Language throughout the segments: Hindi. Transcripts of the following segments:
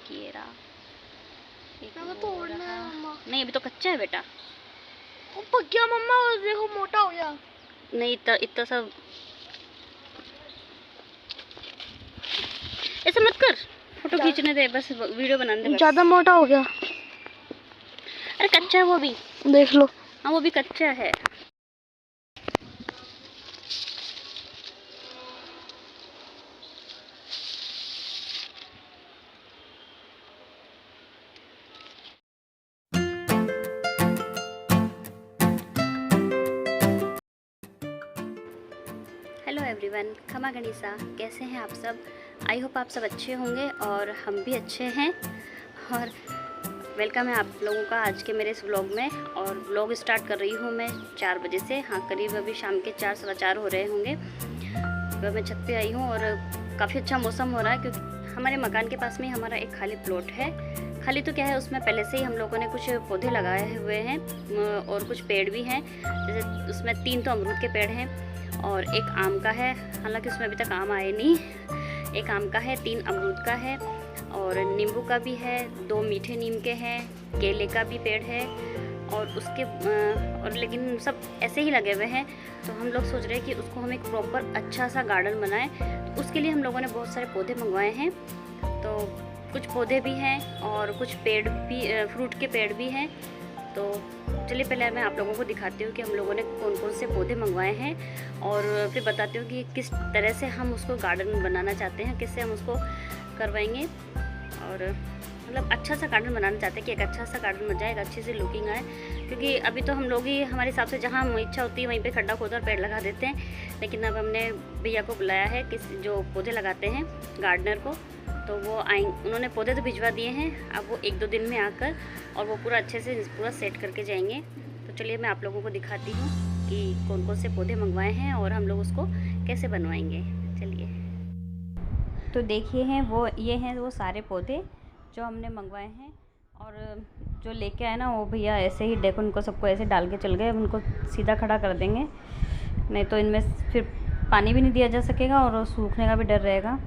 एक ये रहा, एक तो वो तोड़ना है रहा। मम्मा। नहीं अभी तो कच्चा है बेटा। वो पक गया मम्मा, और देखो मोटा हो गया। नहीं इतना इतना सब ऐसे मत कर, फोटो खींचने दे बस, वीडियो बनाने दे बस। ज्यादा मोटा हो गया। अरे कच्चा है वो भी, देख लो। हाँ वो भी कच्चा है। हेलो एवरीवन, खमा गणिसा, कैसे हैं आप सब? आई होप आप सब अच्छे होंगे और हम भी अच्छे हैं। और वेलकम है आप लोगों का आज के मेरे इस व्लॉग में। और व्लॉग स्टार्ट कर रही हूँ मैं 4 बजे से। हाँ करीब अभी शाम के 4 सवा 4 हो रहे होंगे। तो मैं छत पे आई हूँ और काफ़ी अच्छा मौसम हो रहा है, क्योंकि हमारे मकान के पास में हमारा एक खाली प्लॉट है। खाली तो क्या है, उसमें पहले से ही हम लोगों ने कुछ पौधे लगाए हुए हैं और कुछ पेड़ भी हैं। जैसे उसमें 3 तो अमरूद के पेड़ हैं और एक आम का है, हालांकि उसमें अभी तक आम आए नहीं। एक आम का है, 3 अमरूद का है और नींबू का भी है, 2 मीठे नीम के हैं, केले का भी पेड़ है और उसके और लेकिन सब ऐसे ही लगे हुए हैं। तो हम लोग सोच रहे हैं कि उसको हम एक प्रॉपर अच्छा सा गार्डन बनाएं। तो उसके लिए हम लोगों ने बहुत सारे पौधे मंगवाए हैं। तो कुछ पौधे भी हैं और कुछ पेड़ भी, फ्रूट के पेड़ भी हैं। तो चलिए पहले मैं आप लोगों को दिखाती हूँ कि हम लोगों ने कौन कौन से पौधे मंगवाए हैं और फिर बताती हूँ कि किस तरह से हम उसको गार्डन बनाना चाहते हैं, किससे हम उसको करवाएंगे। और मतलब अच्छा सा गार्डन बनाना चाहते हैं कि एक अच्छा सा गार्डन बन जाए, एक अच्छी सी लुकिंग आए। क्योंकि अभी तो हम लोग ही हमारे हिसाब से जहाँ इच्छा होती है वहीं पे खड्डा खोद और पेड़ लगा देते हैं। लेकिन अब हमने भैया को बुलाया है, किस जो पौधे लगाते हैं, गार्डनर को। तो वो आएंगे, उन्होंने पौधे तो भिजवा दिए हैं। अब वो 1-2 दिन में आकर और वो पूरा अच्छे से पूरा सेट करके जाएंगे। तो चलिए मैं आप लोगों को दिखाती हूँ कि कौन कौन से पौधे मंगवाए हैं और हम लोग उसको कैसे बनवाएंगे। चलिए तो देखिए हैं वो, ये हैं वो सारे पौधे जो हमने मंगवाए हैं। और जो लेके आए ना वो भैया ऐसे ही देखो, उनको सबको ऐसे डाल के चल गए। उनको सीधा खड़ा कर देंगे, नहीं तो इनमें फिर पानी भी नहीं दिया जा सकेगा और सूखने का भी डर रहेगा।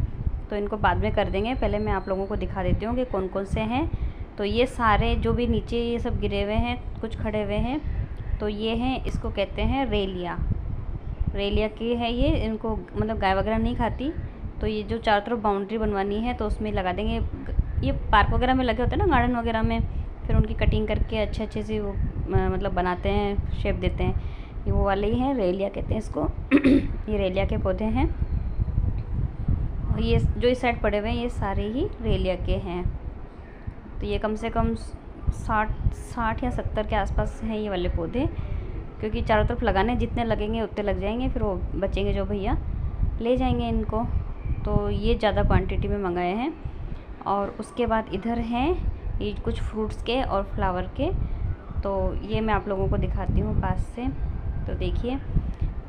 तो इनको बाद में कर देंगे। पहले मैं आप लोगों को दिखा देती हूँ कि कौन कौन से हैं। तो ये सारे जो भी नीचे ये सब गिरे हुए हैं, कुछ खड़े हुए हैं, तो ये हैं, इसको कहते हैं रेलिया। रेलिया की है ये, इनको मतलब गाय वगैरह नहीं खाती। तो ये जो चारों तरफ बाउंड्री बनवानी है तो उसमें लगा देंगे। ये पार्क वगैरह में लगे होते हैं ना, गार्डन वगैरह में, फिर उनकी कटिंग करके अच्छे अच्छे से वो मतलब बनाते हैं, शेप देते हैं। ये वो वाले ही हैं, रेलिया कहते हैं इसको। ये रेलिया के पौधे हैं। ये जो इस साइड पड़े हुए हैं ये सारे ही रेलिया के हैं। तो ये कम से कम 60 या 70 के आसपास हैं ये वाले पौधे, क्योंकि चारों तरफ लगाने जितने लगेंगे उतने लग जाएंगे, फिर वो बचेंगे जो भैया ले जाएंगे इनको। तो ये ज़्यादा क्वांटिटी में मंगाए हैं। और उसके बाद इधर हैं ये कुछ फ्रूट्स के और फ्लावर के। तो ये मैं आप लोगों को दिखाती हूँ पास से। तो देखिए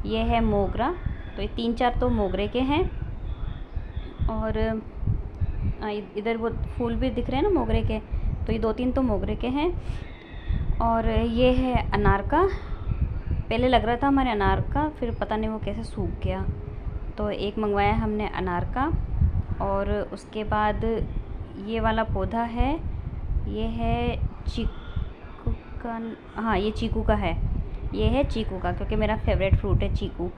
ये है मोगरा। तो ये 3-4 तो मोगरे के हैं और इधर वो फूल भी दिख रहे हैं ना मोगरे के, तो ये 2-3 तो मोगरे के हैं। और ये है अनार का। पहले लग रहा था हमारे अनार का, फिर पता नहीं वो कैसे सूख गया। तो एक मंगवाया हमने अनार का। और उसके बाद ये वाला पौधा है, ये है चीकू का। हाँ ये चीकू का है, ये है चीकू का, क्योंकि मेरा फेवरेट फ्रूट है चीकू।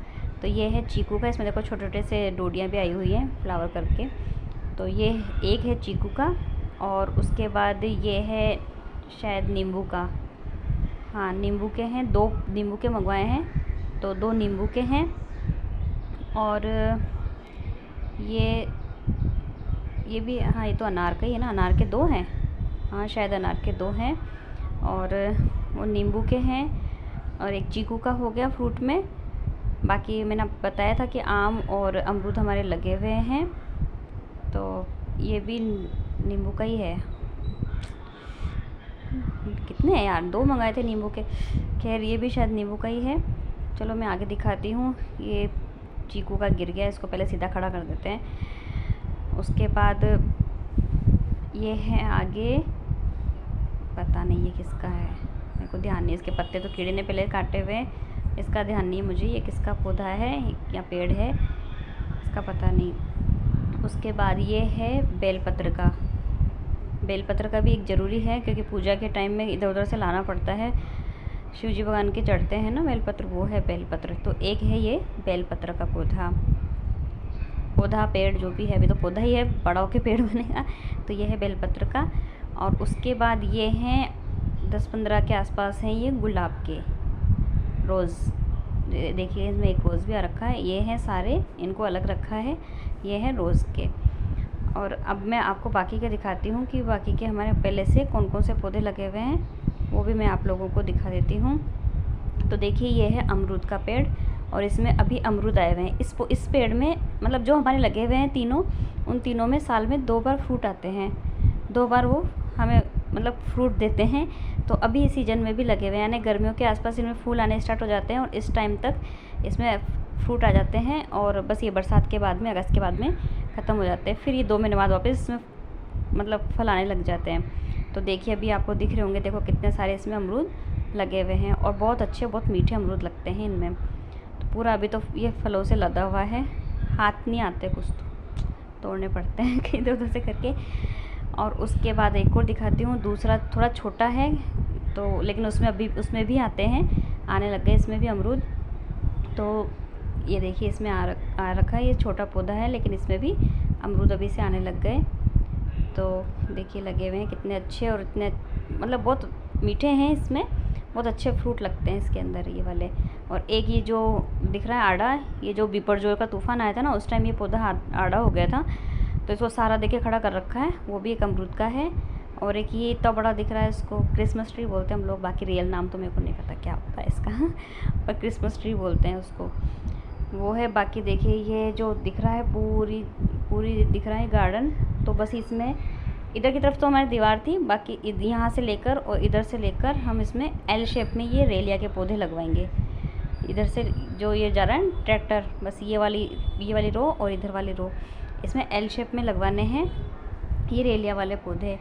तो ये है चीकू का। इसमें देखो छोटे छोटे से डोडियाँ भी आई हुई हैं फ्लावर करके। तो ये एक है चीकू का। और उसके बाद ये है शायद नींबू का। हाँ नींबू के हैं, 2 नींबू के मंगवाए हैं, तो 2 नींबू के हैं। और ये भी, हाँ ये तो अनार का ही है ना, अनार के 2 हैं। हाँ शायद अनार के 2 हैं और वो नींबू के हैं। और एक चीकू का हो गया फ्रूट में। बाकी मैंने बताया था कि आम और अमरूद हमारे लगे हुए हैं। तो ये भी नींबू का ही है। कितने हैं यार, 2 मंगाए थे नींबू के। खैर ये भी शायद नींबू का ही है। चलो मैं आगे दिखाती हूँ। ये चीकू का गिर गया, इसको पहले सीधा खड़ा कर देते हैं। उसके बाद ये है आगे, पता नहीं ये किसका है, मेरे को ध्यान नहीं। इसके पत्ते तो कीड़े ने पहले काटे हुए, इसका ध्यान नहीं मुझे ये किसका पौधा है या पेड़ है, इसका पता नहीं। उसके बाद ये है बेलपत्र का। बेलपत्र का भी एक ज़रूरी है, क्योंकि पूजा के टाइम में इधर उधर से लाना पड़ता है। शिव जी भगवान के चढ़ते हैं ना बेलपत्र, वो है बेलपत्र। तो एक है ये बेलपत्र का पौधा पेड़ जो भी है, अभी तो पौधा ही है, बड़ा होके पेड़ बनेगा। तो ये है बेलपत्र का। और उसके बाद ये हैं 10-15 के आसपास हैं ये गुलाब के रोज़। देखिए इसमें एक रोज़ भी आ रखा है। ये हैं सारे, इनको अलग रखा है। ये हैं रोज़ के। और अब मैं आपको बाकी के दिखाती हूँ कि बाकी के हमारे पहले से कौन कौन से पौधे लगे हुए हैं, वो भी मैं आप लोगों को दिखा देती हूँ। तो देखिए ये है अमरूद का पेड़, और इसमें अभी अमरूद आए हुए हैं। इस पेड़ में मतलब जो हमारे लगे हुए हैं तीनों, उन तीनों में साल में 2 बार फ्रूट आते हैं। 2 बार वो हमें मतलब फ्रूट देते हैं। तो अभी इस सीज़न में भी लगे हुए हैं, यानी गर्मियों के आसपास इनमें फूल आने स्टार्ट हो जाते हैं, और इस टाइम तक इसमें फ्रूट आ जाते हैं। और बस ये बरसात के बाद में, अगस्त के बाद में ख़त्म हो जाते हैं। फिर ये 2 महीने बाद वापस इसमें मतलब फल आने लग जाते हैं। तो देखिए अभी आपको दिख रहे होंगे, देखो कितने सारे इसमें अमरूद लगे हुए हैं, और बहुत अच्छे बहुत मीठे अमरूद लगते हैं इनमें। तो पूरा अभी तो ये फलों से लदा हुआ है, हाथ नहीं आते, कुछ तो तोड़ने पड़ते हैं इधर उधर से करके। और उसके बाद एक और दिखाती हूँ, दूसरा थोड़ा छोटा है तो, लेकिन उसमें भी आते हैं, आने लग गए इसमें भी अमरूद। तो ये देखिए इसमें आ रखा है, ये छोटा पौधा है, लेकिन इसमें भी अमरूद अभी से आने लग गए। तो देखिए लगे हुए हैं कितने अच्छे, और इतने मतलब बहुत मीठे हैं, इसमें बहुत अच्छे फ्रूट लगते हैं इसके अंदर ये वाले। और एक ये जो दिख रहा है आड़ा, ये जो बिपरजोय का तूफ़ान आया था ना, उस टाइम ये पौधा आड़ा हो गया था, तो इसको सारा देके खड़ा कर रखा है, वो भी एक अमरूद का है। और एक ये इतना बड़ा दिख रहा है, इसको क्रिसमस ट्री बोलते हैं हम लोग, बाकी रियल नाम तो मेरे को नहीं पता क्या होता है इसका पर क्रिसमस ट्री बोलते हैं उसको, वो है। बाकी देखिए ये जो दिख रहा है पूरी दिख रहा है गार्डन। तो बस इसमें इधर की तरफ तो हमारी दीवार थी, बाकी यहाँ से लेकर और इधर से लेकर हम इसमें एल शेप में ये रेलिया के पौधे लगवाएंगे। इधर से जो ये जा रहा है ट्रैक्टर, बस ये वाली रो और इधर वाली रो, इसमें एल शेप में लगवाने हैं ये रेलिया वाले पौधे।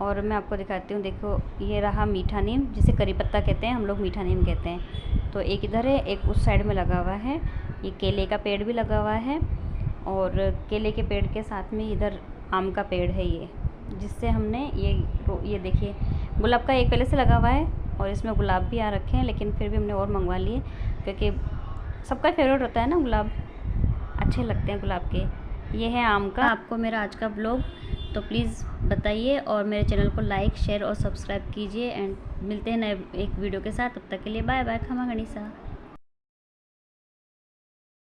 और मैं आपको दिखाती हूँ, देखो ये रहा मीठा नीम, जिसे करी पत्ता कहते हैं, हम लोग मीठा नीम कहते हैं। तो एक इधर है, एक उस साइड में लगा हुआ है। ये केले का पेड़ भी लगा हुआ है, और केले के पेड़ के साथ में इधर आम का पेड़ है ये, जिससे हमने ये देखिए गुलाब का एक पहले से लगा हुआ है, और इसमें गुलाब भी आ रखे हैं, लेकिन फिर भी हमने और मंगवा लिए, क्योंकि सबका फेवरेट होता है ना गुलाब, अच्छे लगते हैं गुलाब के। ये है आम का। आपको मेरा आज का ब्लॉग तो प्लीज़ बताइए, और मेरे चैनल को लाइक शेयर और सब्सक्राइब कीजिए। एंड मिलते हैं नए एक वीडियो के साथ, तब तक के लिए बाय बाय। खमा गणिसा।